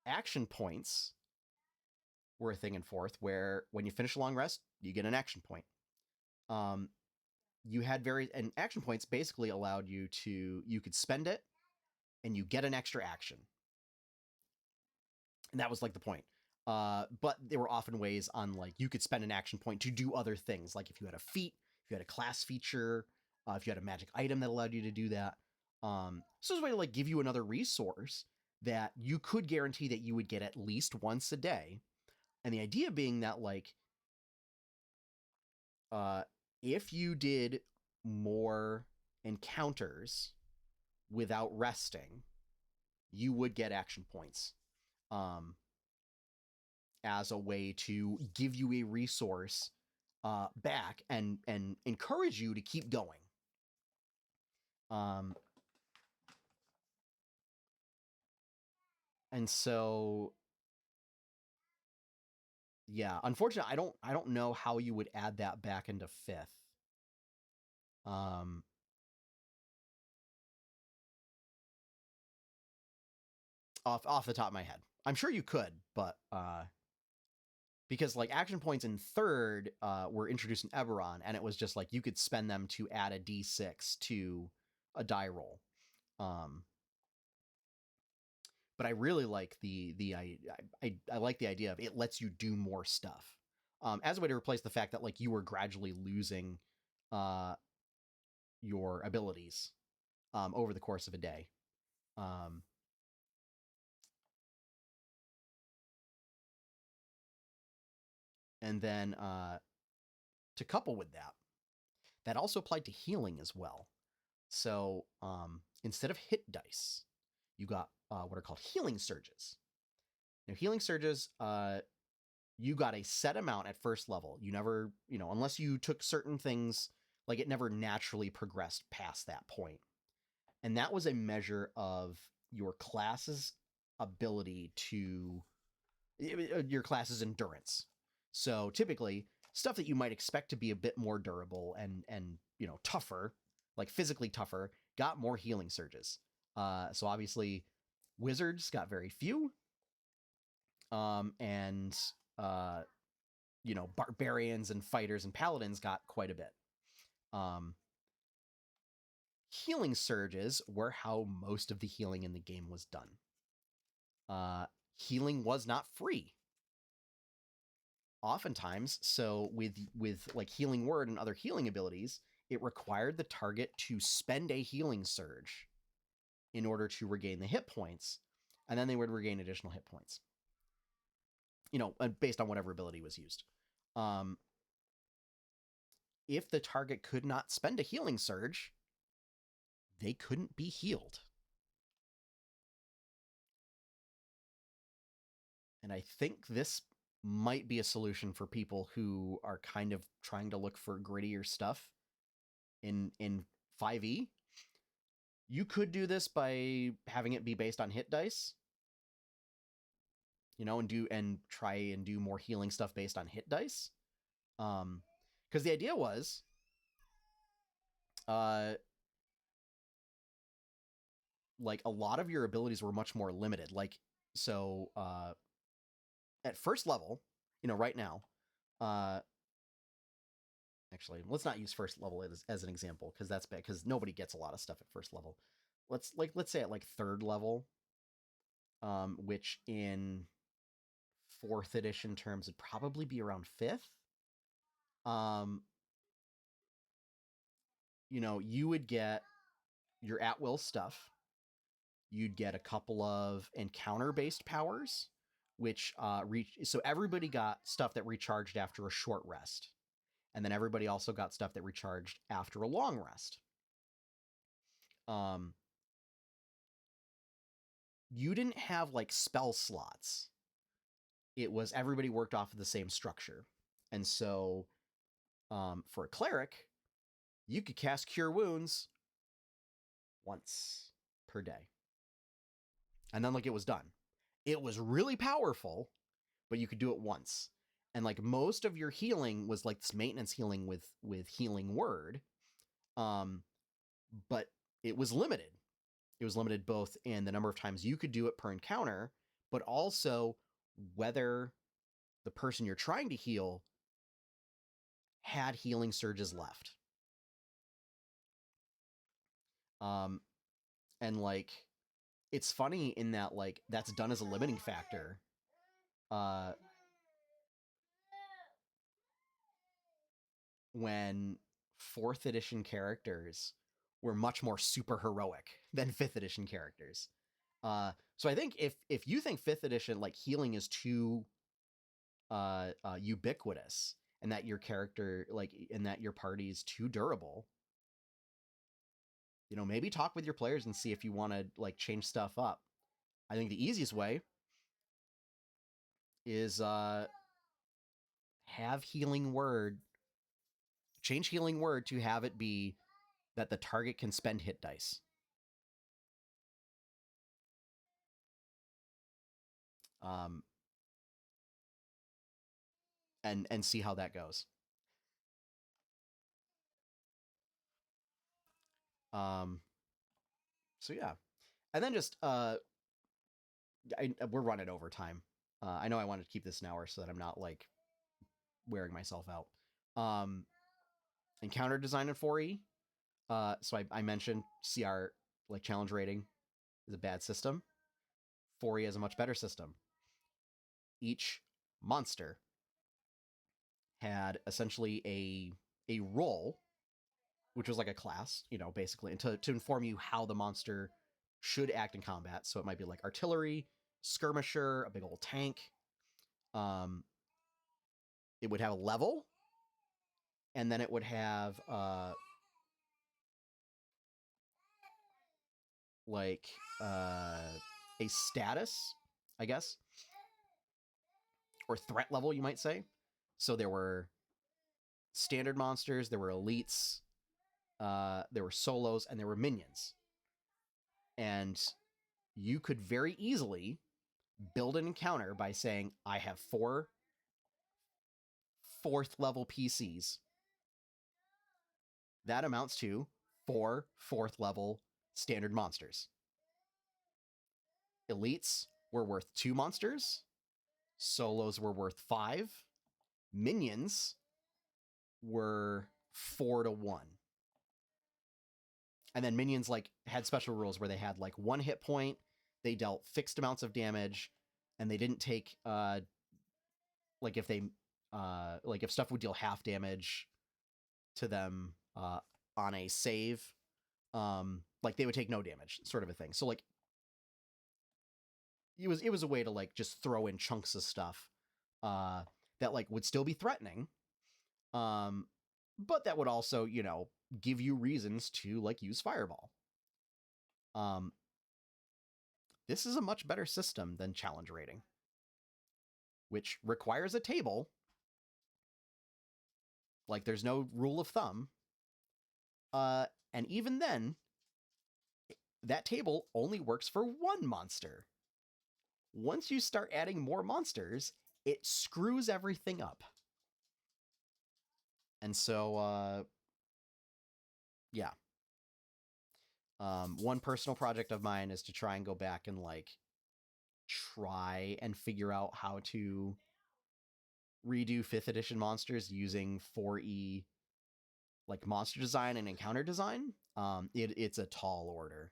Action points were a thing in 4th, where when you finish a long rest, you get an action point. You had and action points basically allowed you to, you could spend it and you get an extra action. And that was like the point. But there were often ways on like you could spend an action point to do other things, like if you had a feat, if you had a class feature, if you had a magic item that allowed you to do that. So it's a way to like give you another resource that you could guarantee that you would get at least once a day. And the idea being that like if you did more encounters without resting, you would get action points as a way to give you a resource back and encourage you to keep going. And so, yeah, unfortunately, I don't know how you would add that back into 5th. Off the top of my head, I'm sure you could, but because like action points in 3rd were introduced in Eberron, and it was just like you could spend them to add a d6 to a die roll. but I really like I like the idea of it lets you do more stuff, as a way to replace the fact that like you were gradually losing your abilities over the course of a day. And then to couple with that, that also applied to healing as well. So instead of hit dice, you got what are called healing surges. Now, healing surges, you got a set amount at first level. You never, unless you took certain things, like it never naturally progressed past that point. And that was a measure of your class's ability to, your class's endurance. So typically, stuff that you might expect to be a bit more durable and tougher, like physically tougher, got more healing surges. So obviously, wizards got very few, and barbarians and fighters and paladins got quite a bit. Healing surges were how most of the healing in the game was done. Healing was not free. Oftentimes, so with like healing word and other healing abilities, it required the target to spend a healing surge in order to regain the hit points, and then they would regain additional hit points. Based on whatever ability was used. If the target could not spend a healing surge, they couldn't be healed. And I think this might be a solution for people who are kind of trying to look for grittier stuff in 5e. You could do this by having it be based on hit dice, and try and do more healing stuff based on hit dice. Because the idea was, like a lot of your abilities were much more limited. Like, so at first level, right now, actually, let's not use first level as an example, because that's bad, because nobody gets a lot of stuff at first level. Let's say at like third level, which in 4th edition terms would probably be around 5th. You would get your at-will stuff. You'd get a couple of encounter-based powers, which so everybody got stuff that recharged after a short rest. And then everybody also got stuff that recharged after a long rest. You didn't have like spell slots. It was everybody worked off of the same structure. And so for a cleric, you could cast Cure Wounds once per day. And then like it was done. It was really powerful, but you could do it once. And like most of your healing was like this maintenance healing with healing word. But it was limited. It was limited both in the number of times you could do it per encounter, but also whether the person you're trying to heal had healing surges left. And like, it's funny in that like that's done as a limiting factor. When 4th edition characters were much more super heroic than 5th edition characters. So I think if you think 5th edition like healing is too ubiquitous, and that your character and that your party is too durable, maybe talk with your players and see if you want to like change stuff up. I think the easiest way is have healing word, change healing word to have it be that the target can spend hit dice. And see how that goes. So yeah, and then just we're running over time. I know I wanted to keep this an hour so that I'm not like wearing myself out. Encounter design in 4E. So I mentioned CR like challenge rating is a bad system. 4E has a much better system. Each monster had essentially a role, which was like a class, basically, and to inform you how the monster should act in combat. So it might be like artillery, skirmisher, a big old tank. It would have a level, and then it would have a status, I guess, or threat level, you might say. So there were standard monsters, there were elites, there were solos, and there were minions. And you could very easily build an encounter by saying, I have 4 4th level PCs. That amounts to 4 4th level standard monsters. Elites were worth 2 monsters. Solos were worth 5. Minions were 4 to 1. And then minions had special rules where they had 1 hit point, they dealt fixed amounts of damage, and they didn't take if stuff would deal half damage to them on a save, they would take no damage, sort of a thing. So it was a way to just throw in chunks of stuff that would still be threatening, but that would also give you reasons to use Fireball. This is a much better system than challenge rating, which requires a table. There's no rule of thumb. And even then, that table only works for 1 monster. Once you start adding more monsters, it screws everything up. And so, yeah. One personal project of mine is to try and go back and try and figure out how to redo 5th edition monsters using 4E monster design and encounter design. It's a tall order.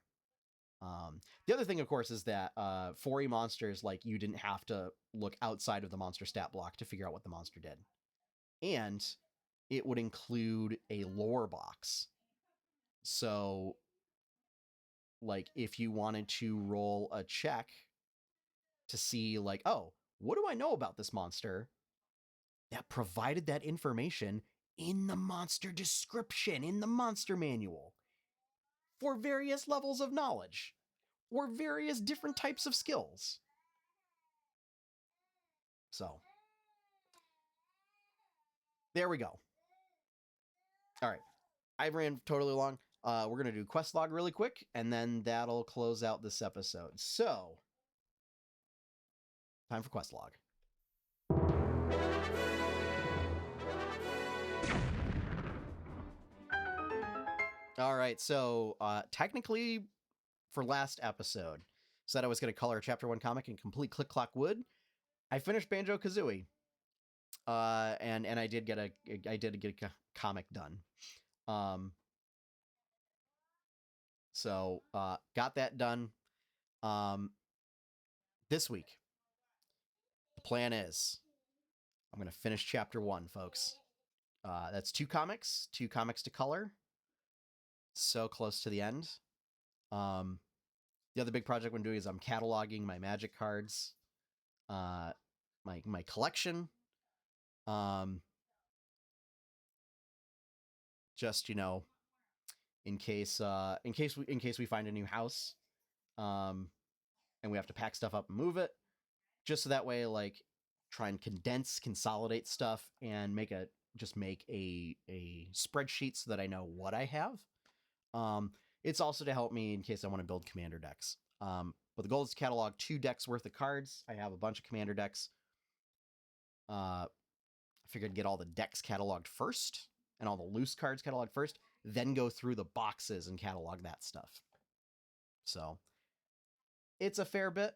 The other thing, of course, is that 4E monsters, you didn't have to look outside of the monster stat block to figure out what the monster did. And it would include a lore box. So, if you wanted to roll a check to see, oh, what do I know about this monster? That provided that information in the monster description, in the monster manual, for various levels of knowledge, or various different types of skills. So, there we go. All right. I ran totally long. We're going to do quest log really quick, and then that'll close out this episode. So, time for quest log. All right, so technically, for last episode, said I was going to color a Chapter 1 comic in complete click-clock wood. I finished Banjo-Kazooie, and I did get a comic done. So got that done. This week, the plan is I'm going to finish Chapter 1, folks. That's 2 comics to color. So close to the end. The other big project I'm doing is I'm cataloging my Magic cards, my collection. Just in case we find a new house, and we have to pack stuff up and move it, just so that way try and consolidate stuff and make a spreadsheet so that I know what I have. It's also to help me in case I want to build commander decks. But the goal is to catalog 2 decks worth of cards. I have a bunch of commander decks. I figured I'd get all the decks cataloged first and all the loose cards cataloged first, then go through the boxes and catalog that stuff. So it's a fair bit,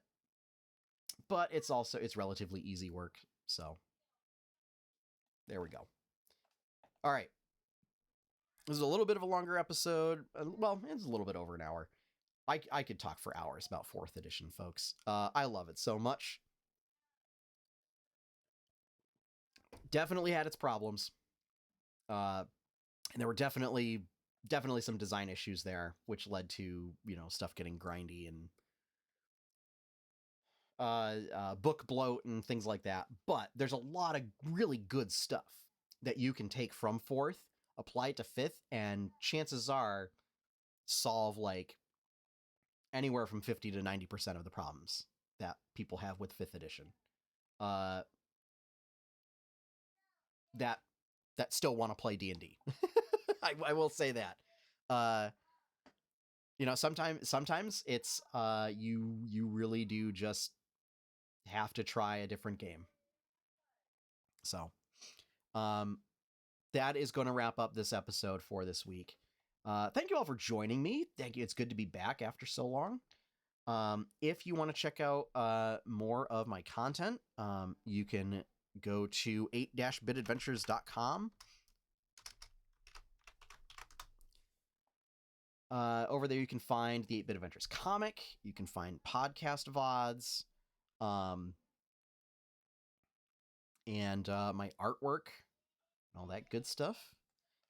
but it's relatively easy work. So there we go. All right. This is a little bit of a longer episode. Well, it's a little bit over an hour. I could talk for hours about 4th edition, folks. I love it so much. Definitely had its problems. And there were definitely some design issues there, which led to, stuff getting grindy and book bloat and things like that. But there's a lot of really good stuff that you can take from 4th, apply it to 5th, and chances are solve like anywhere from 50 to 90% of the problems that people have with 5th edition. That still want to play D&D. I will say that. Sometimes it's you really do just have to try a different game. So, that is going to wrap up this episode for this week. Thank you all for joining me. Thank you. It's good to be back after so long. If you want to check out more of my content, you can go to 8-bitadventures.com. Over there, you can find the 8-Bit Adventures comic. You can find podcast VODs, and my artwork, and all that good stuff.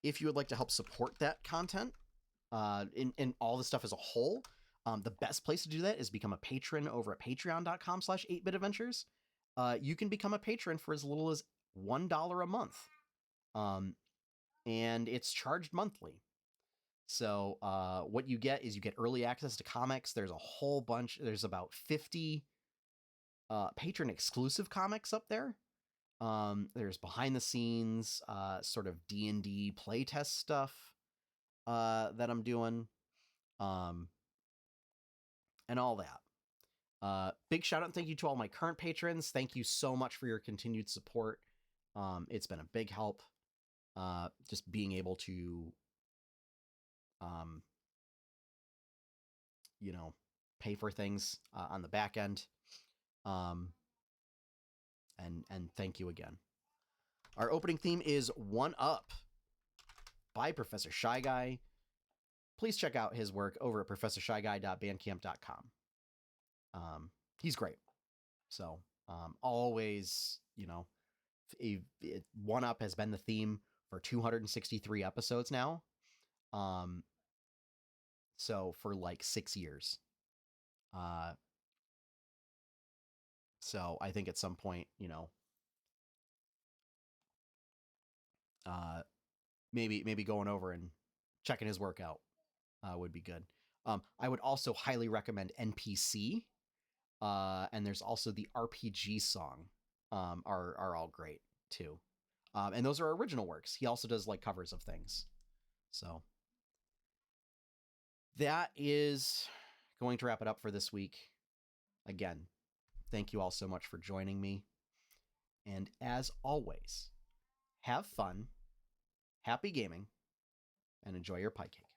If you would like to help support that content, in all the stuff as a whole, the best place to do that is become a patron over at patreon.com/8bitadventures. You can become a patron for as little as $1 a month. And it's charged monthly. So what you get is you get early access to comics. There's a whole bunch. There's about 50 patron exclusive comics up there. There's behind the scenes sort of D&D playtest stuff that I'm doing, and all that. Big shout out and thank you to all my current patrons. Thank you so much for your continued support. It's been a big help. Just being able to pay for things on the back end. And thank you again. Our opening theme is One Up by Professor Shy Guy. Please check out his work over at professorshyguy.bandcamp.com. He's great. So always, One Up has been the theme for 263 episodes now. So for like 6 years. So I think at some point, maybe going over and checking his work out would be good. I would also highly recommend NPC, and there's also the RPG song, are all great too. And those are original works. He also does like covers of things. So that is going to wrap it up for this week. Again, thank you all so much for joining me. And as always, have fun, happy gaming, and enjoy your pie cake.